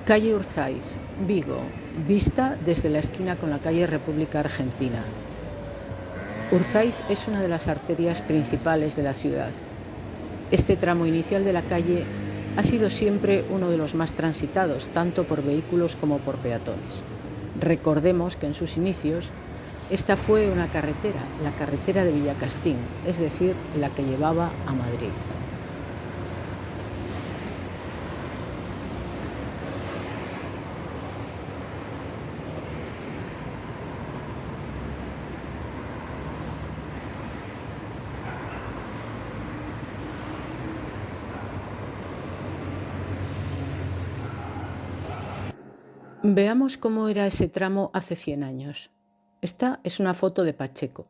Calle Urzáiz, Vigo, vista desde la esquina con la calle República Argentina. Urzáiz es una de las arterias principales de la ciudad. Este tramo inicial de la calle ha sido siempre uno de los más transitados, tanto por vehículos como por peatones. Recordemos que en sus inicios esta fue una carretera, la carretera de Villacastín, es decir, la que llevaba a Madrid. Veamos cómo era ese tramo hace 100 años. Esta es una foto de Pacheco.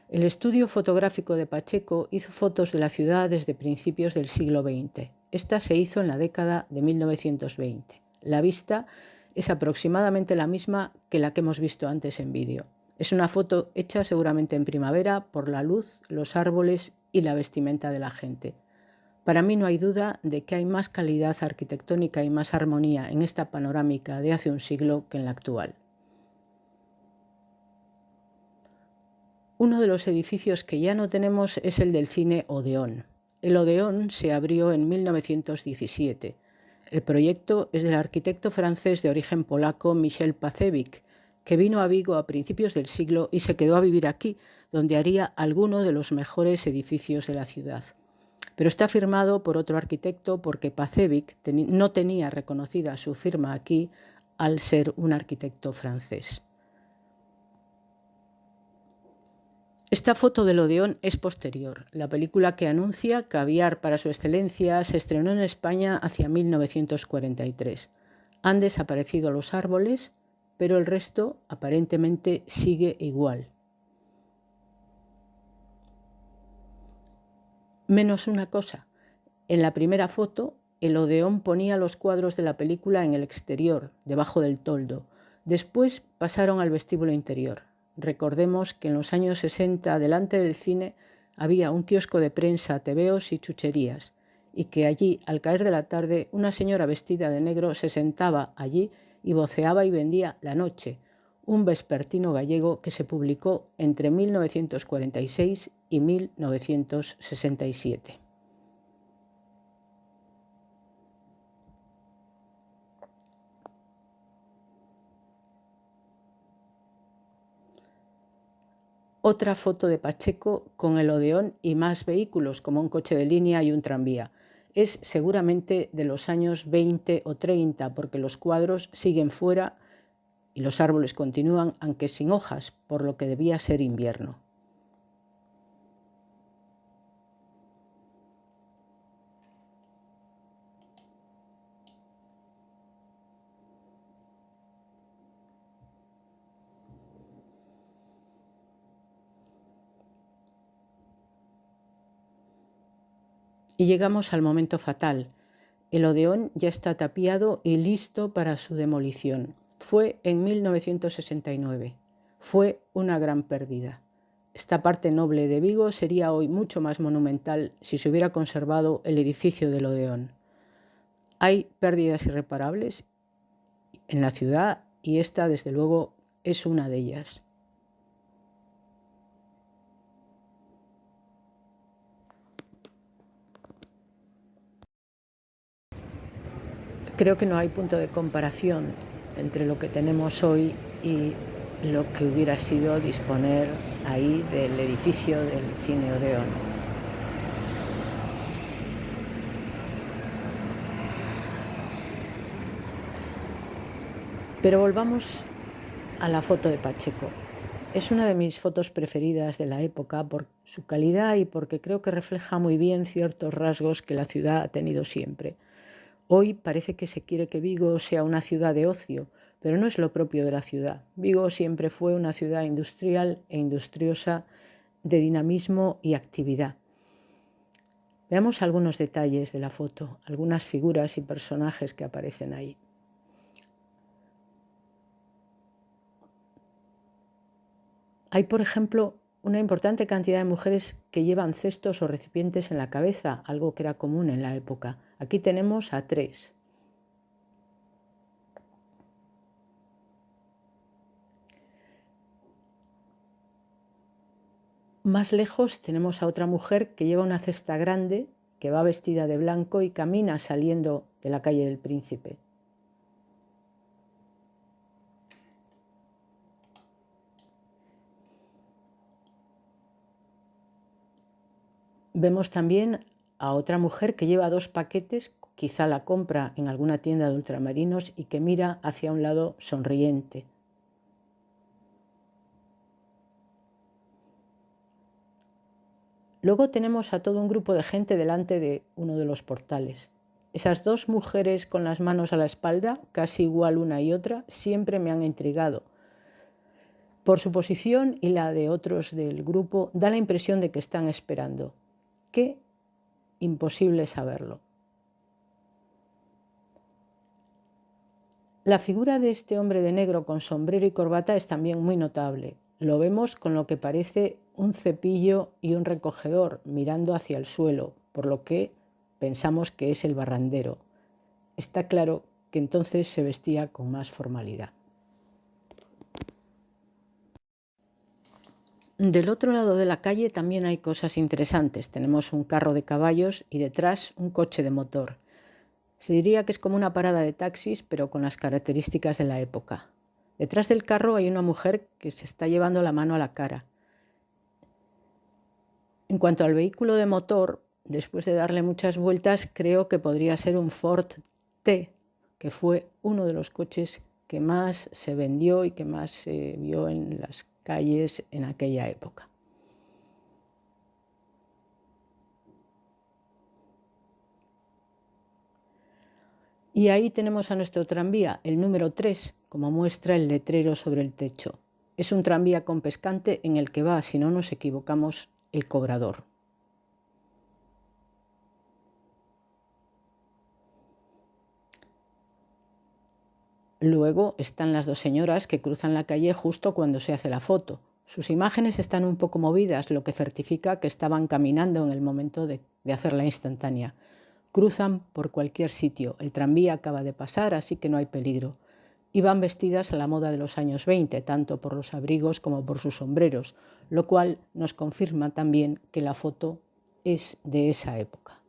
El estudio fotográfico de Pacheco hizo fotos de la ciudad desde principios del siglo XX. Esta se hizo en la década de 1920. La vista es aproximadamente la misma que la que hemos visto antes en vídeo. Es una foto hecha seguramente en primavera por la luz, los árboles y la vestimenta de la gente. Para mí no hay duda de que hay más calidad arquitectónica y más armonía en esta panorámica de hace un siglo que en la actual. Uno de los edificios que ya no tenemos es el del cine Odeón. El Odeón se abrió en 1917. El proyecto es del arquitecto francés de origen polaco Michel Pacewicz, que vino a Vigo a principios del siglo y se quedó a vivir aquí, donde haría alguno de los mejores edificios de la ciudad. Pero está firmado por otro arquitecto porque Pacewicz no tenía reconocida su firma aquí al ser un arquitecto francés. Esta foto del Odeón es posterior. La película que anuncia Caviar para su excelencia se estrenó en España hacia 1943. Han desaparecido los árboles, pero el resto aparentemente sigue igual. Menos una cosa. En la primera foto, el Odeón ponía los cuadros de la película en el exterior, debajo del toldo. Después pasaron al vestíbulo interior. Recordemos que en los años 60, delante del cine, había un kiosco de prensa, tebeos y chucherías, y que allí, al caer de la tarde, una señora vestida de negro se sentaba allí y voceaba y vendía La Noche, un vespertino gallego que se publicó entre 1946 y 1967. Otra foto de Pacheco con el Odeón y más vehículos, como un coche de línea y un tranvía. Es seguramente de los años 20 o 30, porque los cuadros siguen fuera y los árboles continúan, aunque sin hojas, por lo que debía ser invierno. Y llegamos al momento fatal. El Odeón ya está tapiado y listo para su demolición. Fue en 1969. Fue una gran pérdida. Esta parte noble de Vigo sería hoy mucho más monumental si se hubiera conservado el edificio del Odeón. Hay pérdidas irreparables en la ciudad y esta, desde luego, es una de ellas. Creo que no hay punto de comparación entre lo que tenemos hoy y lo que hubiera sido disponer ahí del edificio del Cine Odeón. Pero volvamos a la foto de Pacheco. Es una de mis fotos preferidas de la época por su calidad y porque creo que refleja muy bien ciertos rasgos que la ciudad ha tenido siempre. Hoy parece que se quiere que Vigo sea una ciudad de ocio, pero no es lo propio de la ciudad. Vigo siempre fue una ciudad industrial e industriosa, de dinamismo y actividad. Veamos algunos detalles de la foto, algunas figuras y personajes que aparecen ahí. Hay, por ejemplo, una importante cantidad de mujeres que llevan cestos o recipientes en la cabeza, algo que era común en la época. Aquí tenemos a 3. Más lejos tenemos a otra mujer que lleva una cesta grande, que va vestida de blanco y camina saliendo de la calle del Príncipe. Vemos también a otra mujer que lleva 2 paquetes, quizá la compra en alguna tienda de ultramarinos, y que mira hacia un lado sonriente. Luego tenemos a todo un grupo de gente delante de uno de los portales. Esas 2 mujeres con las manos a la espalda, casi igual una y otra, siempre me han intrigado. Por su posición y la de otros del grupo, da la impresión de que están esperando. Qué imposible saberlo. La figura de este hombre de negro con sombrero y corbata es también muy notable. Lo vemos con lo que parece un cepillo y un recogedor mirando hacia el suelo, por lo que pensamos que es el barrandero. Está claro que entonces se vestía con más formalidad. Del otro lado de la calle también hay cosas interesantes. Tenemos un carro de caballos y detrás un coche de motor. Se diría que es como una parada de taxis, pero con las características de la época. Detrás del carro hay una mujer que se está llevando la mano a la cara. En cuanto al vehículo de motor, después de darle muchas vueltas, creo que podría ser un Ford T, que fue uno de los coches que más se vendió y que más se vio en las calles en aquella época. Y ahí tenemos a nuestro tranvía, el número 3, como muestra el letrero sobre el techo. Es un tranvía con pescante en el que va, si no nos equivocamos, el cobrador. Luego están las 2 señoras que cruzan la calle justo cuando se hace la foto. Sus imágenes están un poco movidas, lo que certifica que estaban caminando en el momento de hacer la instantánea. Cruzan por cualquier sitio. El tranvía acaba de pasar, así que no hay peligro. Y van vestidas a la moda de los años 20, tanto por los abrigos como por sus sombreros, lo cual nos confirma también que la foto es de esa época.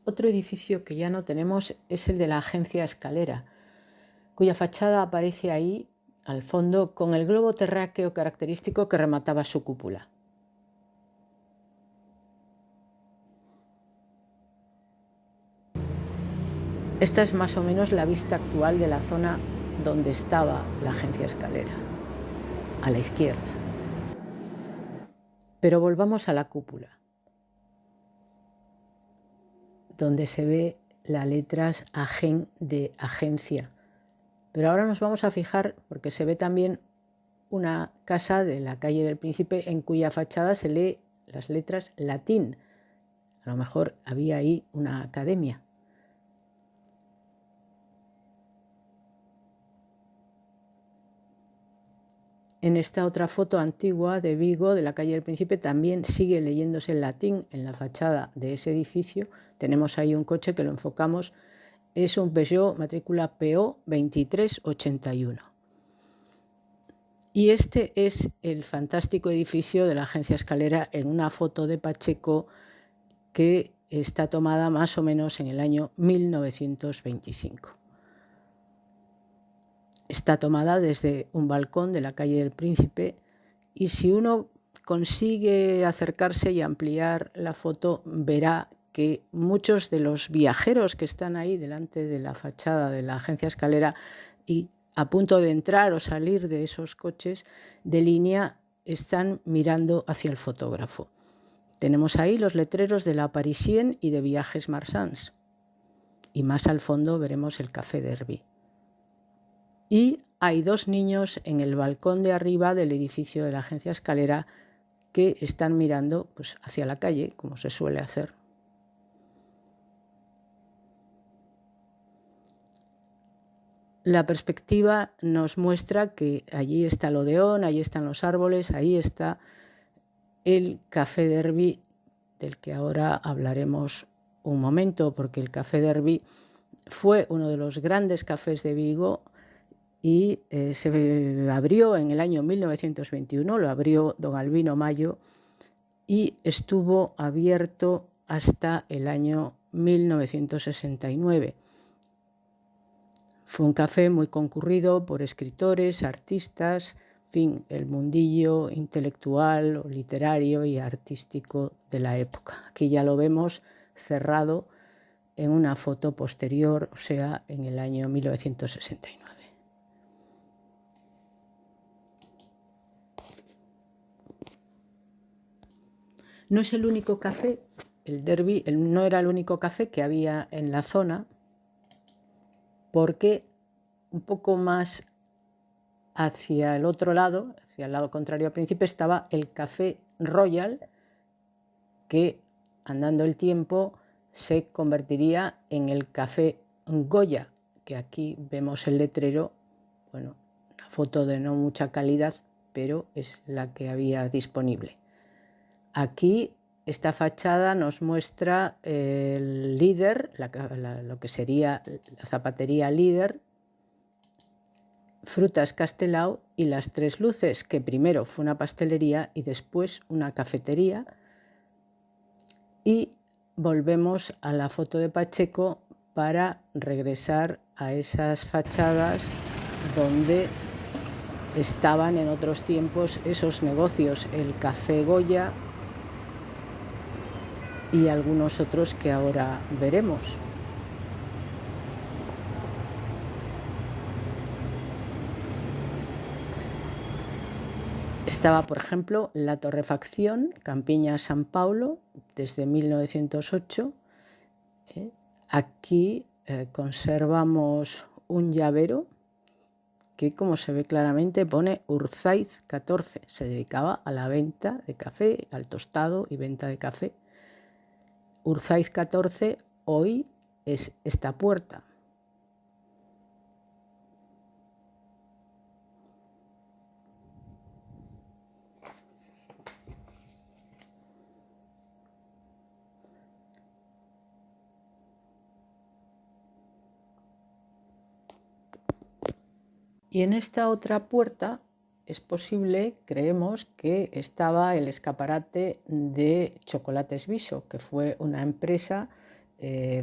Otro edificio que ya no tenemos es el de la agencia Escalera, cuya fachada aparece ahí al fondo con el globo terráqueo característico que remataba su cúpula. Esta es más o menos la vista actual de la zona donde estaba la agencia Escalera, a la izquierda. Pero volvamos a la cúpula, donde se ve las letras AGEN de agencia. Pero ahora nos vamos a fijar, porque se ve también una casa de la calle del Príncipe en cuya fachada se lee las letras latín. A lo mejor había ahí una academia. En esta otra foto antigua de Vigo, de la calle del Príncipe, también sigue leyéndose el latín en la fachada de ese edificio. Tenemos ahí un coche que lo enfocamos. Es un Peugeot matrícula PO 2381. Y este es el fantástico edificio de la agencia Escalera en una foto de Pacheco que está tomada más o menos en el año 1925. Está tomada desde un balcón de la calle del Príncipe y si uno consigue acercarse y ampliar la foto, verá que muchos de los viajeros que están ahí delante de la fachada de la agencia Escalera y a punto de entrar o salir de esos coches de línea están mirando hacia el fotógrafo. Tenemos ahí los letreros de la Parisien y de Viajes Marsans. Y más al fondo veremos el Café Derby. Y hay 2 niños en el balcón de arriba del edificio de la agencia Escalera que están mirando pues, hacia la calle, como se suele hacer. La perspectiva nos muestra que allí está el Odeón, allí están los árboles, ahí está el Café Derby, del que ahora hablaremos un momento, porque el Café Derby Fue uno de los grandes cafés de Vigo y se abrió en el año 1921, lo abrió don Albino Mayo y estuvo abierto hasta el año 1969. Fue un café muy concurrido por escritores, artistas, en fin, el mundillo intelectual, literario y artístico de la época. Aquí ya lo vemos cerrado en una foto posterior, o sea, en el año 1969. No es el único café, el Derby no era el único café que había en la zona, porque un poco más hacia el otro lado, hacia el lado contrario al Príncipe, estaba el Café Royal, que andando el tiempo se convertiría en el Café Goya, que aquí vemos el letrero, bueno, una foto de no mucha calidad, pero es la que había disponible. Aquí esta fachada nos muestra el Líder, lo que sería la zapatería Líder, Frutas Castelao y Las Tres Luces, que primero fue una pastelería y después una cafetería. Y volvemos a la foto de Pacheco para regresar a esas fachadas donde estaban en otros tiempos esos negocios, el Café Goya y algunos otros que ahora veremos. Estaba, por ejemplo, la torrefacción Campiña San Paulo desde 1908. Aquí conservamos un llavero que, como se ve claramente, pone Urzaiz 14. Se dedicaba a la venta de café, al tostado y venta de café. Urzaiz 14 hoy es esta puerta. Y en esta otra puerta es posible, creemos, que estaba el escaparate de Chocolates Viso, que fue una empresa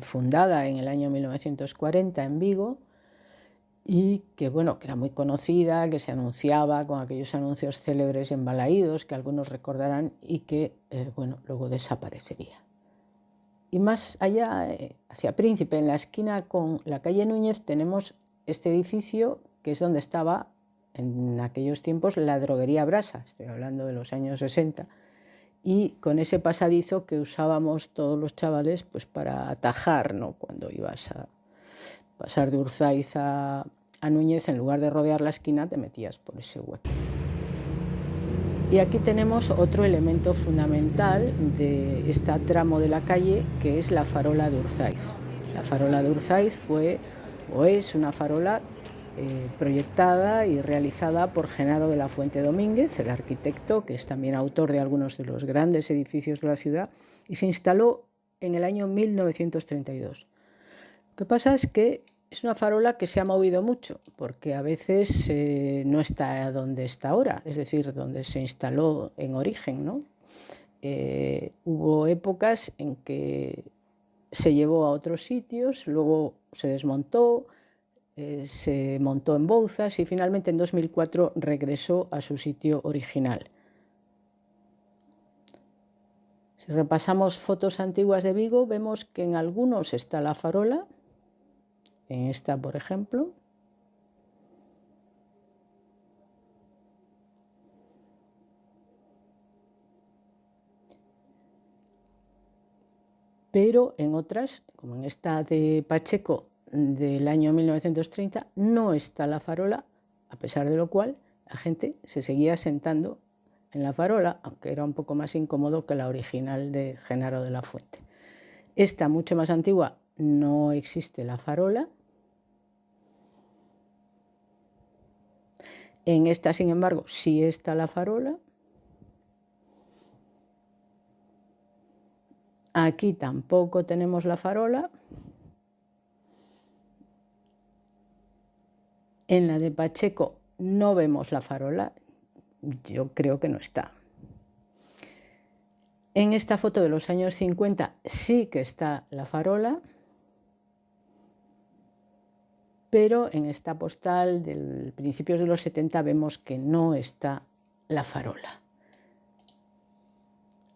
fundada en el año 1940 en Vigo y que, bueno, que era muy conocida, que se anunciaba con aquellos anuncios célebres en Balaídos, que algunos recordarán, y que, bueno, luego desaparecería. Y más allá, hacia Príncipe, en la esquina con la calle Núñez, tenemos este edificio que es donde estaba en aquellos tiempos la droguería Brasa, estoy hablando de los años 60, y con ese pasadizo que usábamos todos los chavales pues para atajar, ¿no? Cuando ibas a pasar de Urzaiz a Núñez, en lugar de rodear la esquina te metías por ese hueco. Y aquí tenemos otro elemento fundamental de este tramo de la calle, que es la farola de Urzaiz. La farola de Urzaiz fue o es una farola proyectada y realizada por Genaro de la Fuente Domínguez, el arquitecto, que es también autor de algunos de los grandes edificios de la ciudad, y se instaló en el año 1932. Lo que pasa es que es una farola que se ha movido mucho, porque a veces no está donde está ahora, es decir, donde se instaló en origen, ¿no? Hubo épocas en que se llevó a otros sitios, luego se desmontó, se montó en Bouzas y finalmente en 2004 regresó a su sitio original. Si repasamos fotos antiguas de Vigo, vemos que en algunos está la farola, en esta por ejemplo, pero en otras, como en esta de Pacheco del año 1930, no está la farola, a pesar de lo cual la gente se seguía sentando en la farola, aunque era un poco más incómodo que la original de Genaro de la Fuente. Esta, mucho más antigua, no existe la farola. En esta, sin embargo, sí está la farola. Aquí tampoco tenemos la farola. En la de Pacheco no vemos la farola, yo creo que no está. En esta foto de los años 50 sí que está la farola, pero en esta postal de principios de los 70 vemos que no está la farola.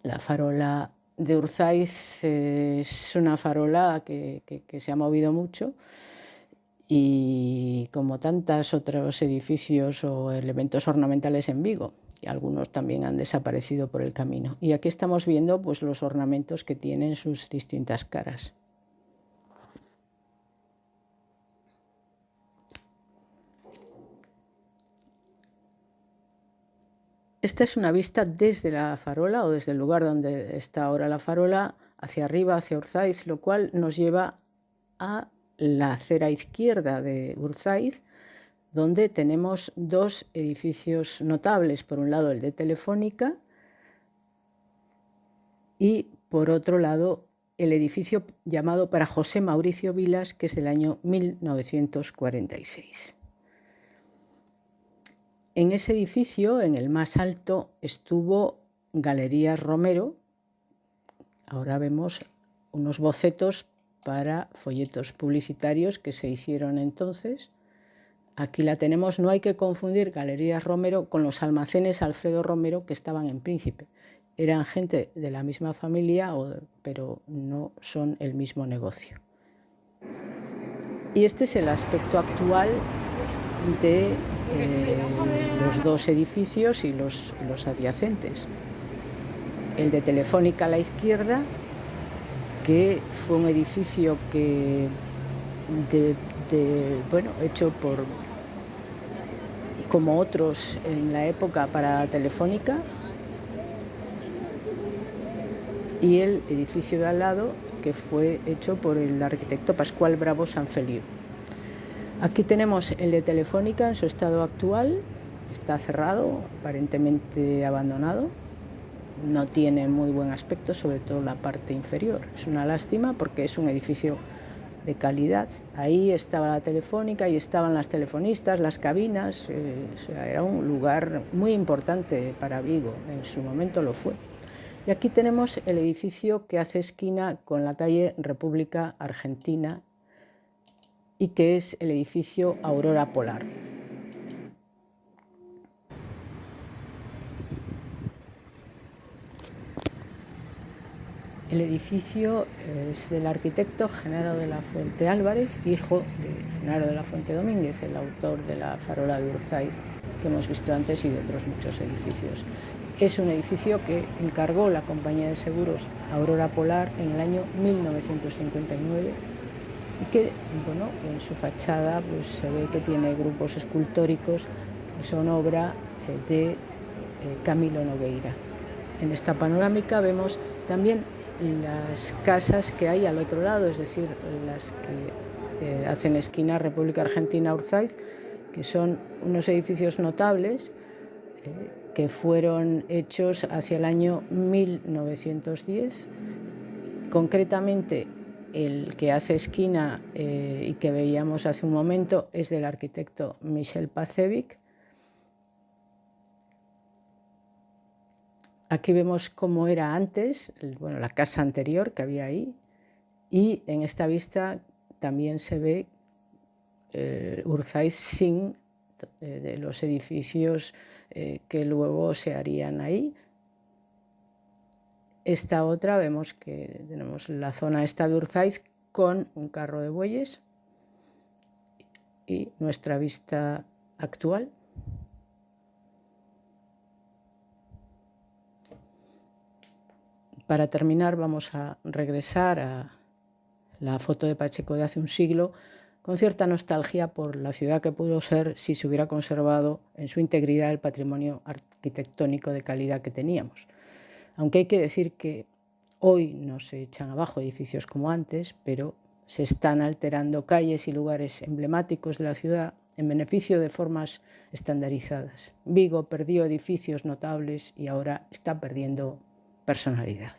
La farola de Urzaiz es una farola que se ha movido mucho y como tantos otros edificios o elementos ornamentales en Vigo, y algunos también han desaparecido por el camino. Y aquí estamos viendo pues, los ornamentos que tienen sus distintas caras. Esta es una vista desde la farola o desde el lugar donde está ahora la farola hacia arriba, hacia Urzaiz, lo cual nos lleva a la acera izquierda de Urzaiz, donde tenemos dos edificios notables. Por un lado el de Telefónica y por otro lado el edificio llamado para José Mauricio Vilas, que es del año 1946. En ese edificio, en el más alto, estuvo Galerías Romero. Ahora vemos unos bocetos para folletos publicitarios que se hicieron entonces. Aquí la tenemos, no hay que confundir Galerías Romero con los almacenes Alfredo Romero que estaban en Príncipe. Eran gente de la misma familia, pero no son el mismo negocio. Y este es el aspecto actual de los dos edificios y los adyacentes. El de Telefónica a la izquierda, que fue un edificio que hecho por, como otros en la época, para Telefónica, y el edificio de al lado, que fue hecho por el arquitecto Pascual Bravo Sanfeliu. Aquí tenemos el de Telefónica en su estado actual. Está cerrado, aparentemente abandonado. No tiene muy buen aspecto, sobre todo la parte inferior. Es una lástima porque es un edificio de calidad. Ahí estaba la Telefónica, ahí estaban las telefonistas, las cabinas. Era un lugar muy importante para Vigo, en su momento lo fue. Y aquí tenemos el edificio que hace esquina con la calle República Argentina y que es el edificio Aurora Polar. El edificio es del arquitecto Genaro de la Fuente Álvarez, hijo de Genaro de la Fuente Domínguez, el autor de la farola de Urzaiz que hemos visto antes y de otros muchos edificios. Es un edificio que encargó la compañía de seguros Aurora Polar en el año 1959 y que, bueno, en su fachada pues, se ve que tiene grupos escultóricos que son obra de Camilo Nogueira. En esta panorámica vemos también las casas que hay al otro lado, es decir, las que hacen esquina República Argentina Urzaiz, que son unos edificios notables que fueron hechos hacia el año 1910. Concretamente, el que hace esquina y que veíamos hace un momento es del arquitecto Michel Pacevic. Aquí vemos cómo era antes, la casa anterior que había ahí, y en esta vista también se ve Urzaiz sin de los edificios que luego se harían ahí. Esta otra vemos que tenemos la zona esta de Urzaiz con un carro de bueyes y nuestra vista actual. Para terminar vamos a regresar a la foto de Pacheco de hace un siglo con cierta nostalgia por la ciudad que pudo ser si se hubiera conservado en su integridad el patrimonio arquitectónico de calidad que teníamos. Aunque hay que decir que hoy no se echan abajo edificios como antes, pero se están alterando calles y lugares emblemáticos de la ciudad en beneficio de formas estandarizadas. Vigo perdió edificios notables y ahora está perdiendo personalidad.